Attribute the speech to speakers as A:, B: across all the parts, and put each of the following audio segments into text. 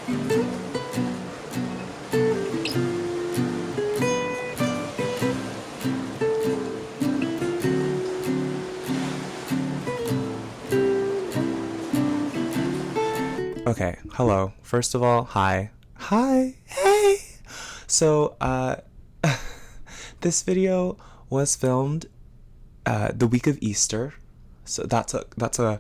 A: Okay, hello. First of all, hi. Hi, hey! So, this video was filmed the week of Easter. So that's a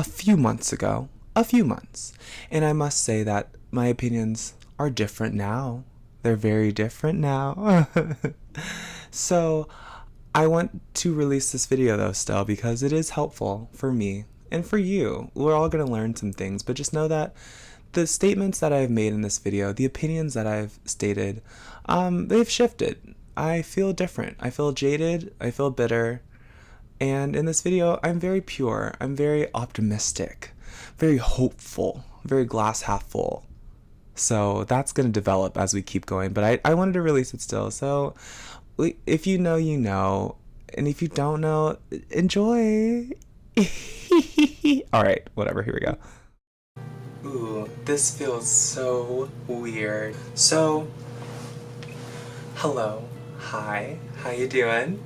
A: few months ago. A few months. And I must say that my opinions are different now. They're very different now. So, I want to release this video though still because it is helpful for me and for you. We're all going to learn some things, but just know that the statements that I've made in this video, the opinions that I've stated, they've shifted. I feel different. I feel jaded. I feel bitter. And in this video, I'm very pure. I'm very optimistic, very hopeful, very glass half full. So that's going to develop as we keep going, but I wanted to release it still. So if you know, you know, and if you don't know, enjoy. All right, whatever, here we go. Ooh, this feels so weird. So, hello, hi, how you doing?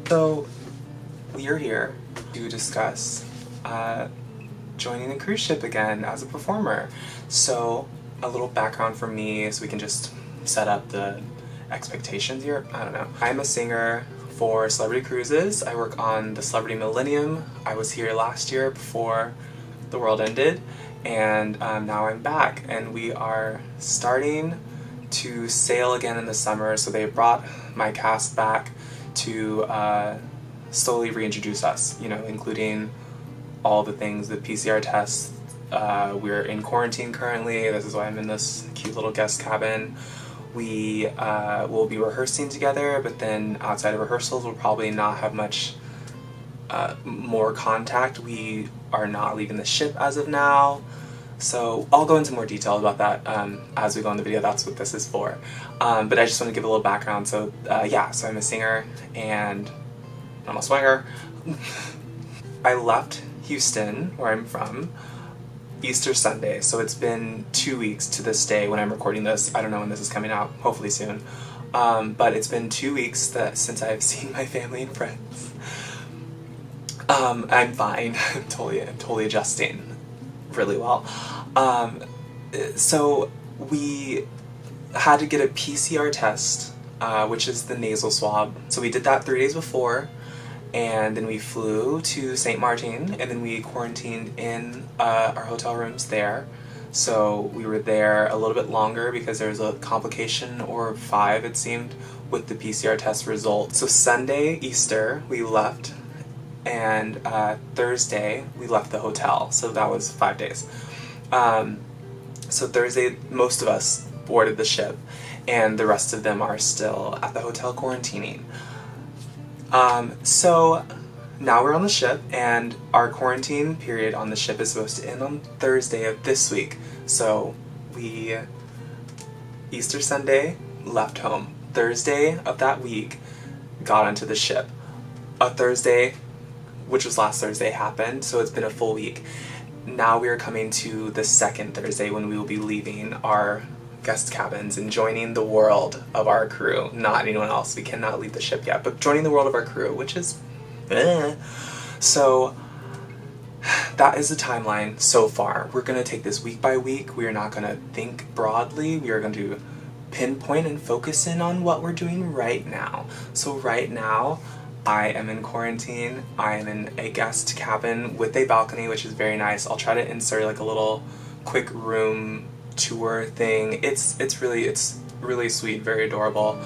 A: So, we are here to discuss joining a cruise ship again as a performer. So, a little background for me so we can just set up the expectations here. I don't know. I'm a singer for Celebrity Cruises. I work on the Celebrity Millennium. I was here last year before the world ended, and now I'm back, and we are starting to sail again in the summer. So they brought my cast back to slowly reintroduce us, you know, including all the things, the PCR tests. We're in quarantine currently. This is why I'm in this cute little guest cabin. We will be rehearsing together, but then outside of rehearsals we'll probably not have much more contact. We are not leaving the ship as of now, so I'll go into more detail about that as we go in the video. That's what this is for. But I just want to give a little background. So yeah, so I'm a singer and I'm a swinger. I left Houston, where I'm from, Easter Sunday, so it's been 2 weeks to this day when I'm recording this. I don't know when this is coming out, hopefully soon. But it's been 2 weeks since I've seen my family and friends. I'm fine. I'm totally adjusting really well. So we had to get a PCR test, which is the nasal swab. So we did that 3 days before, and then we flew to St. Martin, and then we quarantined in our hotel rooms there. So we were there a little bit longer because there was a complication, or 5 it seemed, with the PCR test result. So Sunday, Easter, we left, and Thursday we left the hotel. So that was 5 days. So Thursday, most of us boarded the ship, and the rest of them are still at the hotel quarantining. So now we're on the ship, and our quarantine period on the ship is supposed to end on Thursday of this week. So we, Easter Sunday, left home. Thursday of that week, got onto the ship. A Thursday, which was last Thursday, happened, so it's been a full week. Now we are coming to the second Thursday when we will be leaving our guest cabins and joining the world of our crew. Not anyone else. We cannot leave the ship yet, but joining the world of our crew, which is So that is the timeline so far. We're going to take this week by week. We are not going to think broadly. We are going to pinpoint and focus in on what we're doing right now. So right now, I am in quarantine. I am in a guest cabin with a balcony, which is very nice. I'll try to insert like a little quick room tour thing. It's really sweet, very adorable.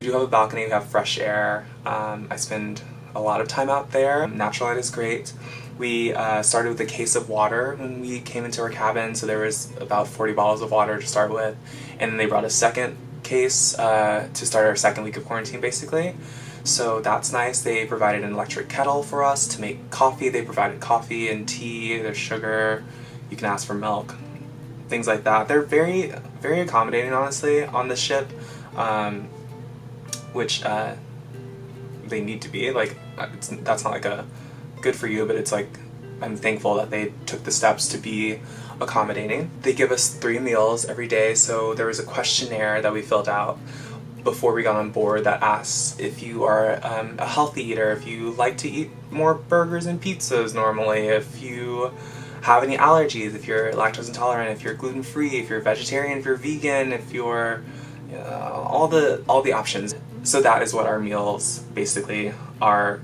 A: We do have a balcony, we have fresh air. I spend a lot of time out there. Natural light is great. We started with a case of water when we came into our cabin, so there was about 40 bottles of water to start with, and then they brought a second case to start our second week of quarantine, basically. so that's nice. They provided an electric kettle for us to make coffee. They provided coffee and tea, there's sugar, you can ask for milk, things like that. They're very, very accommodating, honestly, on the ship, which they need to be. Like, that's not like a good for you, but it's like, I'm thankful that they took the steps to be accommodating. They give us 3 meals every day, so there was a questionnaire that we filled out before we got on board that asks if you are a healthy eater, if you like to eat more burgers and pizzas normally, if you have any allergies, if you're lactose intolerant, if you're gluten-free, if you're vegetarian, if you're vegan, if you're all the options. So that is what our meals basically are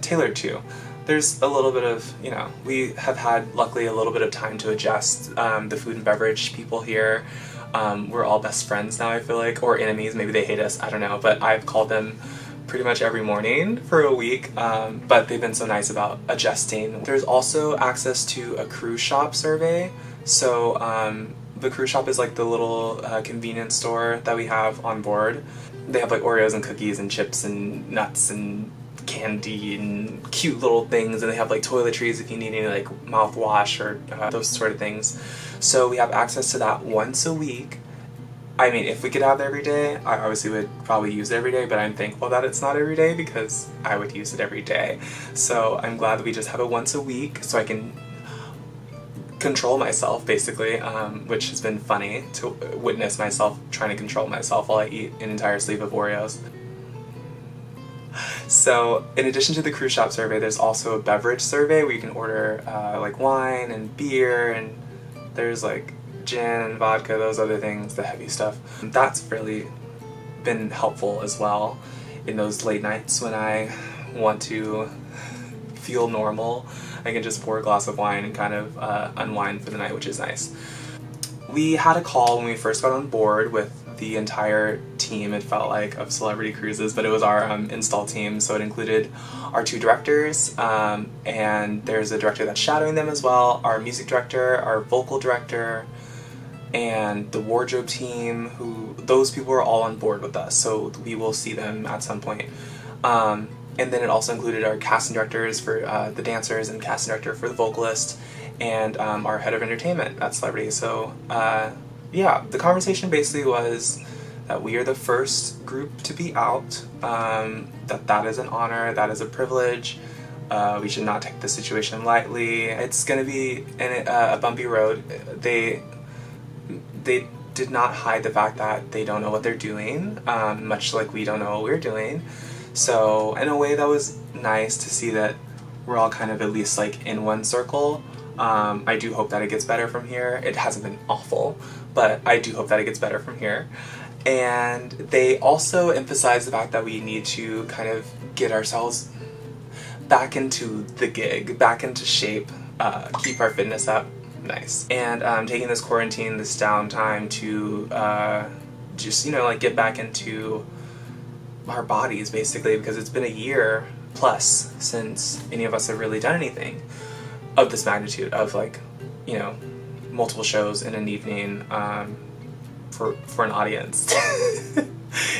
A: tailored to. There's a little bit of, we have had, luckily, a little bit of time to adjust. The food and beverage people here, we're all best friends now, I feel like, or enemies, maybe they hate us, I don't know, but I've called them pretty much every morning for a week, but they've been so nice about adjusting. There's also access to a cruise shop survey, so the cruise shop is like the little convenience store that we have on board. They have like Oreos and cookies and chips and nuts and candy and cute little things, and they have like toiletries if you need any like mouthwash or those sort of things. So we have access to that once a week. I mean, if we could have it every day, I obviously would probably use it every day, but I'm thankful that it's not every day because I would use it every day. So I'm glad that we just have it once a week so I can control myself, basically, which has been funny to witness myself trying to control myself while I eat an entire sleeve of Oreos. So in addition to the cruise shop survey, there's also a beverage survey where you can order like wine and beer, and there's like gin and vodka, those other things, the heavy stuff. That's really been helpful as well in those late nights when I want to feel normal. I can just pour a glass of wine and kind of unwind for the night, which is nice. We had a call when we first got on board with the entire team, it felt like, of Celebrity Cruises, but it was our install team, so it included our 2 directors, and there's a director that's shadowing them as well, our music director, our vocal director, and the wardrobe team, those people are all on board with us, so we will see them at some point. And then it also included our casting directors for the dancers and casting director for the vocalist, and our head of entertainment at Celebrity. So yeah, the conversation basically was that we are the first group to be out, that is an honor, that is a privilege, we should not take the situation lightly. It's going to be a bumpy road. They did not hide the fact that they don't know what they're doing, much like we don't know what we're doing. So in a way that was nice to see that we're all kind of at least like in one circle. I do hope that it gets better from here. It hasn't been awful, but I do hope that it gets better from here. And they also emphasize the fact that we need to kind of get ourselves back into the gig, back into shape, keep our fitness up. Nice. And taking this quarantine, this downtime to just, like get back into our bodies, basically, because it's been a year plus since any of us have really done anything of this magnitude of like, multiple shows in an evening for an audience.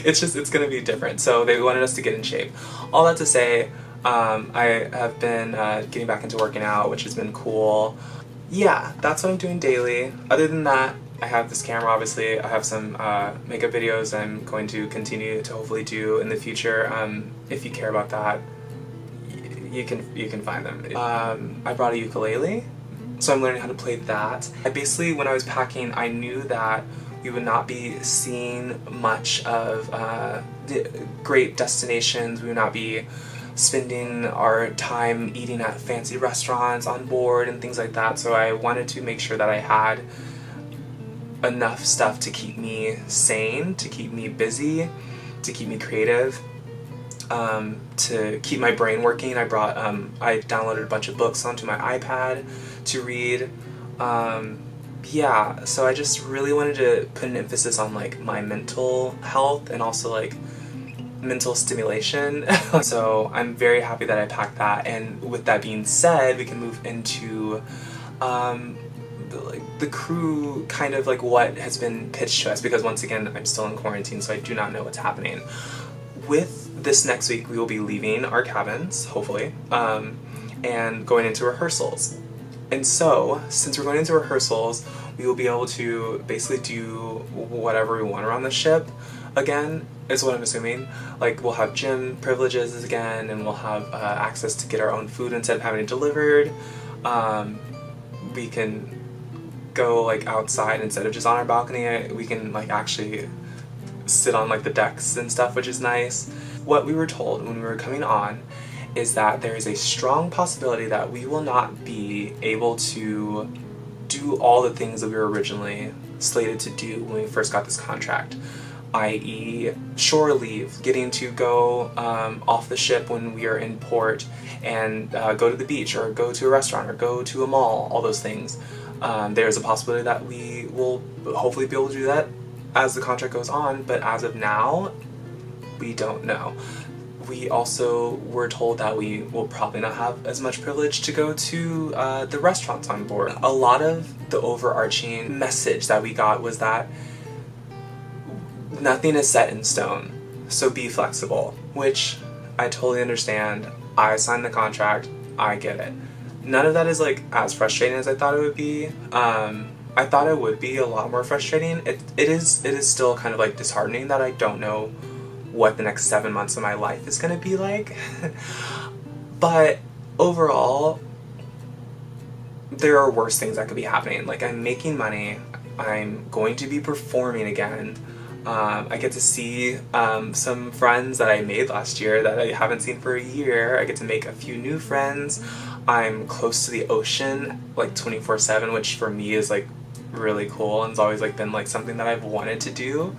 A: It's gonna be different. So they wanted us to get in shape. All that to say, I have been getting back into working out, which has been cool. Yeah, that's what I'm doing daily. Other than that, I have this camera, obviously. I have some makeup videos I'm going to continue to hopefully do in the future. If you care about that, you can find them. I brought a ukulele, so I'm learning how to play that. When I was packing, I knew that we would not be seeing much of the great destinations. We would not be spending our time eating at fancy restaurants on board and things like that, so I wanted to make sure that I had enough stuff to keep me sane, to keep me busy, to keep me creative, to keep my brain working. I downloaded a bunch of books onto my iPad to read. Yeah, so I just really wanted to put an emphasis on like my mental health and also like mental stimulation. So I'm very happy that I packed that, and with that being said, we can move into the crew, kind of like what has been pitched to us, because once again I'm still in quarantine, so I do not know what's happening. With this next week we will be leaving our cabins, hopefully, and going into rehearsals. And so, since we're going into rehearsals, we will be able to basically do whatever we want around the ship again, is what I'm assuming. Like, we'll have gym privileges again, and we'll have access to get our own food instead of having it delivered. We can go like outside instead of just on our balcony. We can like actually sit on like the decks and stuff, which is nice. What we were told when we were coming on is that there is a strong possibility that we will not be able to do all the things that we were originally slated to do when we first got this contract, i.e. shore leave, getting to go off the ship when we are in port and go to the beach or go to a restaurant or go to a mall, all those things. There's a possibility that we will hopefully be able to do that as the contract goes on, but as of now, we don't know. We also were told that we will probably not have as much privilege to go to the restaurants on board. A lot of the overarching message that we got was that nothing is set in stone, so be flexible, which I totally understand. I signed the contract, I get it. None of that is like as frustrating as I thought it would be. I thought it would be a lot more frustrating. It is still kind of like disheartening that I don't know what the next 7 months of my life is going to be like. But overall, there are worse things that could be happening. Like, I'm making money, I'm going to be performing again. I get to see some friends that I made last year that I haven't seen for a year. I get to make a few new friends. I'm close to the ocean like 24/7, which for me is like really cool and it's always like been like something that I've wanted to do.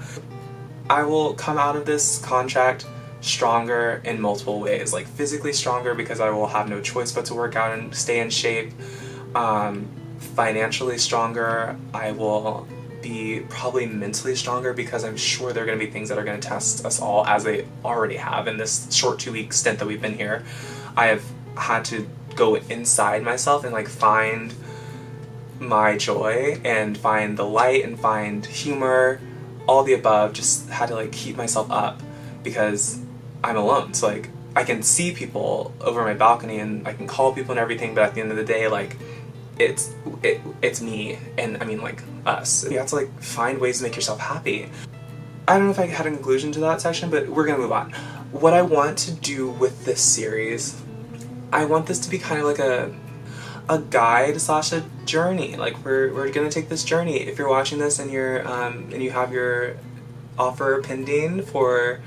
A: I will come out of this contract stronger in multiple ways, like physically stronger because I will have no choice but to work out and stay in shape. Financially stronger. I will be probably mentally stronger because I'm sure there are going to be things that are going to test us all, as they already have in this short 2-week stint that we've been here. I have had to go inside myself and like find my joy and find the light and find humor, all the above. Just had to like keep myself up because I'm alone. So like I can see people over my balcony and I can call people and everything, but at the end of the day, like it's me, and I mean like us. You have to like find ways to make yourself happy. I don't know if I had a conclusion to that section, but we're gonna move on. What I want to do with this series, I want this to be kind of like a guide slash a journey. Like we're gonna take this journey. If you're watching this and you're and you have your offer pending for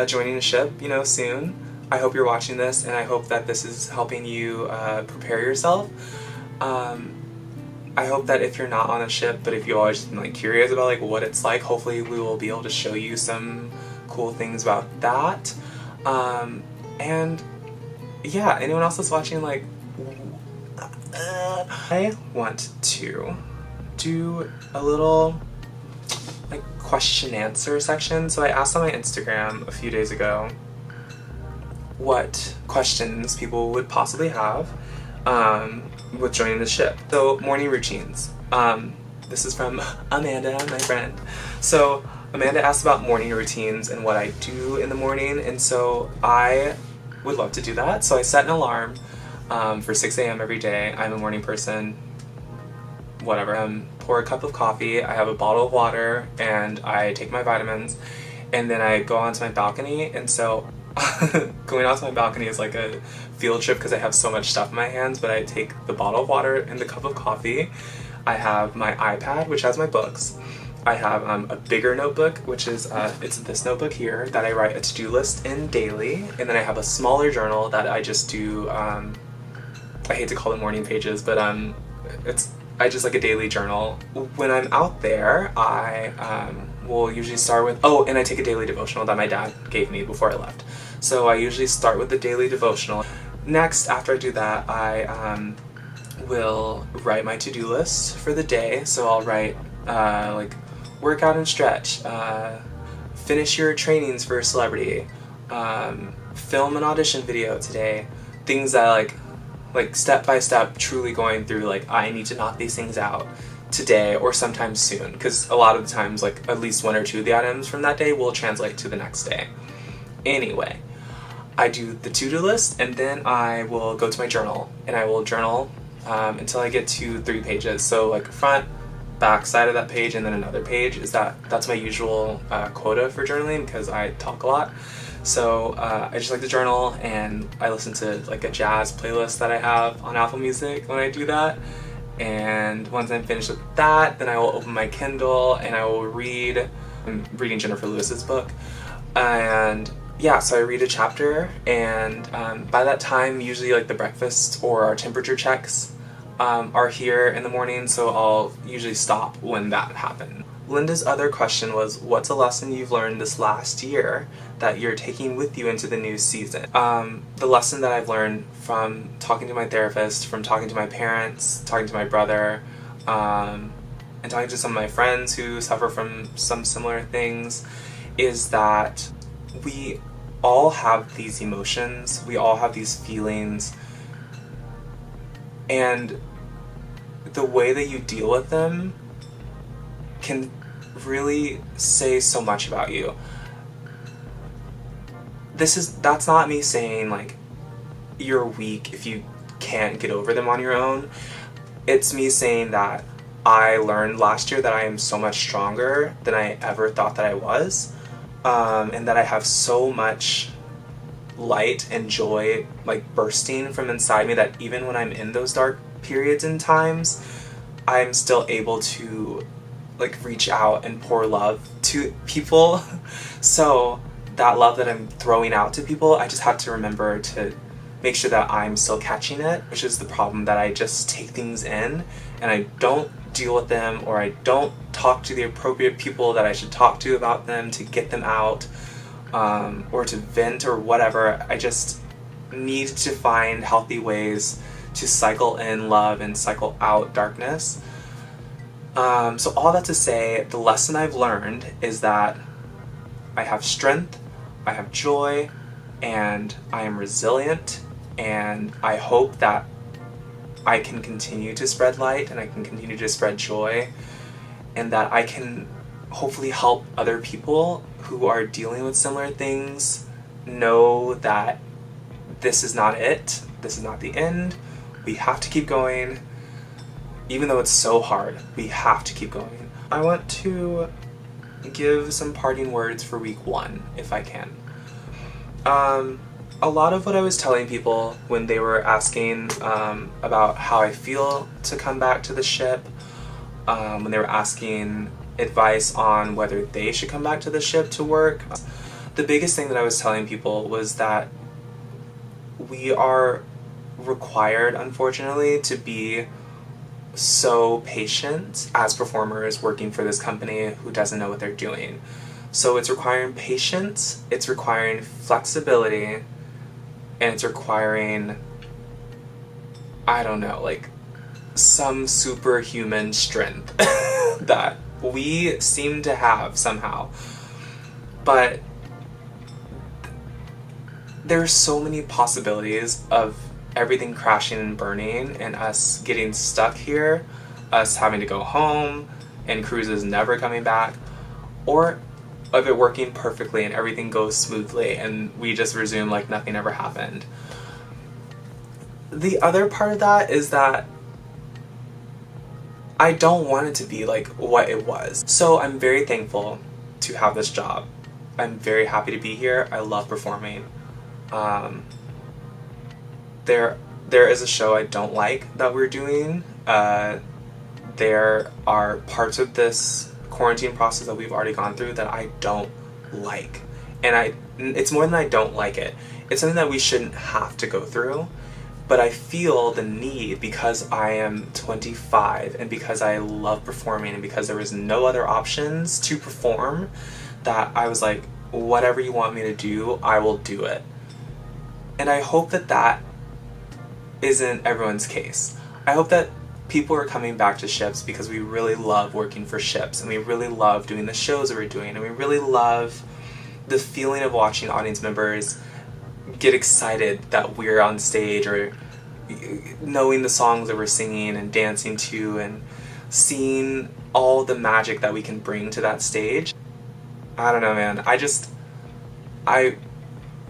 A: joining a ship, you know, soon, I hope you're watching this and I hope that this is helping you prepare yourself. I hope that if you're not on a ship, but if you always been like curious about like what it's like, hopefully we will be able to show you some cool things about that. And yeah, anyone else that's watching, like, I want to do a little like question answer section. So I asked on my Instagram a few days ago what questions people would possibly have with joining the ship. So, morning routines. This is from Amanda, my friend. So Amanda asked about morning routines and what I do in the morning, and so I would love to do that. So I set an alarm for 6 a.m. every day. I'm a morning person, whatever. Pour a cup of coffee, I have a bottle of water, and I take my vitamins, and then I go onto my balcony. And so going onto my balcony is like a field trip because I have so much stuff in my hands, but I take the bottle of water and the cup of coffee. I have my iPad, which has my books. I have a bigger notebook, which is it's this notebook here that I write a to-do list in daily, and then I have a smaller journal that I just do. I hate to call them morning pages, but I just like a daily journal. When I'm out there, I will usually start with and I take a daily devotional that my dad gave me before I left. So I usually start with the daily devotional. Next, after I do that, I will write my to-do list for the day. So I'll write like workout and stretch, finish your trainings for Celebrity, film an audition video today, things that like step by step, truly going through like I need to knock these things out today or sometime soon, because a lot of the times like at least one or two of the items from that day will translate to the next day. Anyway, I do the to-do list, and then I will go to my journal, and I will journal until I get to 3 pages. So like front, back side of that page, and then another page. That's my usual quota for journaling because I talk a lot. So I just like to journal, and I listen to like a jazz playlist that I have on Apple Music when I do that. And once I'm finished with that, then I will open my Kindle and I will read. I'm reading Jennifer Lewis's book, and yeah, so I read a chapter, and by that time, usually like the breakfast or our temperature checks are here in the morning, so I'll usually stop when that happens. Linda's other question was, what's a lesson you've learned this last year that you're taking with you into the new season? The lesson that I've learned from talking to my therapist, from talking to my parents, talking to my brother, and talking to some of my friends who suffer from some similar things, is that we all have these emotions, we all have these feelings, and the way that you deal with them can really say so much about you. That's not me saying like you're weak if you can't get over them on your own. It's me saying that I learned last year that I am so much stronger than I ever thought that I was. And that I have so much light and joy like bursting from inside me that even when I'm in those dark periods and times, I'm still able to like reach out and pour love to people. So that love that I'm throwing out to people, I just have to remember to make sure that I'm still catching it, which is the problem, that I just take things in and I don't deal with them, or I don't talk to the appropriate people that I should talk to about them to get them out, or to vent or whatever. I just need to find healthy ways to cycle in love and cycle out darkness. So all that to say, the lesson I've learned is that I have strength, I have joy, and I am resilient, and I hope that I can continue to spread light and I can continue to spread joy, and that I can hopefully help other people who are dealing with similar things know that this is not it, this is not the end. We have to keep going. Even though it's so hard, we have to keep going. I want to give some parting words for week 1, if I can. A lot of what I was telling people when they were asking about how I feel to come back to the ship, when they were asking advice on whether they should come back to the ship to work, the biggest thing that I was telling people was that we are required, unfortunately, to be so patient as performers working for this company who doesn't know what they're doing. So it's requiring patience, it's requiring flexibility, and it's requiring, I don't know, like some superhuman strength that we seem to have somehow. But there are so many possibilities of everything crashing and burning and us getting stuck here, us having to go home and cruises never coming back, or of it working perfectly and everything goes smoothly and we just resume like nothing ever happened. The other part of that is that I don't want it to be like what it was. So I'm very thankful to have this job. I'm very happy to be here. I love performing. There is a show I don't like that we're doing. There are parts of this quarantine process that we've already gone through that I don't like. And it's more than I don't like it. It's something that we shouldn't have to go through. But I feel the need, because I am 25 and because I love performing and because there was no other options to perform, that I was like, whatever you want me to do, I will do it. And I hope that that isn't everyone's case. I hope that people are coming back to ships because we really love working for ships, and we really love doing the shows that we're doing, and we really love the feeling of watching audience members get excited that we're on stage, or knowing the songs that we're singing and dancing to, and seeing all the magic that we can bring to that stage. I don't know, man. I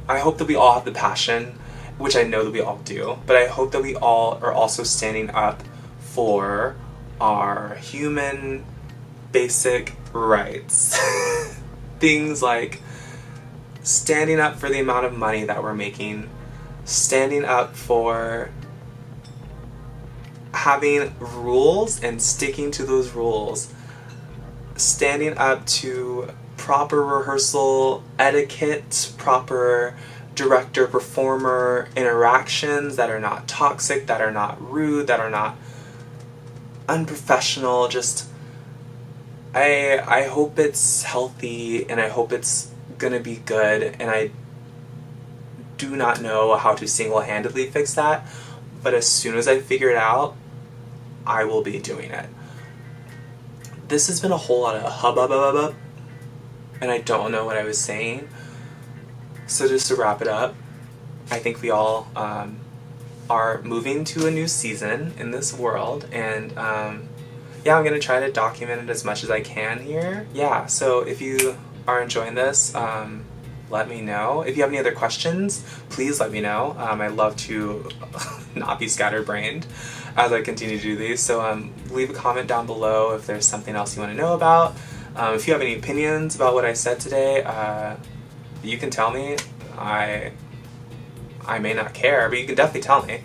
A: I hope that we all have the passion, which I know that we all do, but I hope that we all are also standing up for our human basic rights. Things like standing up for the amount of money that we're making, standing up for having rules and sticking to those rules, standing up to proper rehearsal etiquette, proper director-performer interactions that are not toxic, that are not rude, that are not unprofessional. Just, I hope it's healthy, and I hope it's gonna be good, and I do not know how to single-handedly fix that, but as soon as I figure it out, I will be doing it. This has been a whole lot of hubbub, and I don't know what I was saying. So just to wrap it up, I think we all are moving to a new season in this world, and yeah, I'm gonna try to document it as much as I can here. Yeah, so if you are enjoying this, let me know. If you have any other questions, please let me know. I love to not be scatterbrained as I continue to do these, so leave a comment down below if there's something else you want to know about. If you have any opinions about what I said today, you can tell me. I may not care, but you can definitely tell me.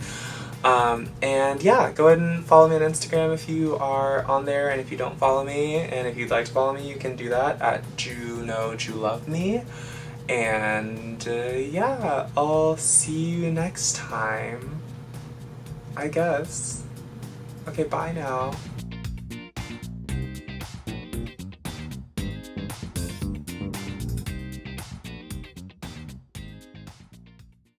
A: And yeah, go ahead and follow me on Instagram if you are on there, and if you don't follow me, and if you'd like to follow me, you can do that at JunoJuLoveMe. And yeah, I'll see you next time, I guess. Okay, bye now.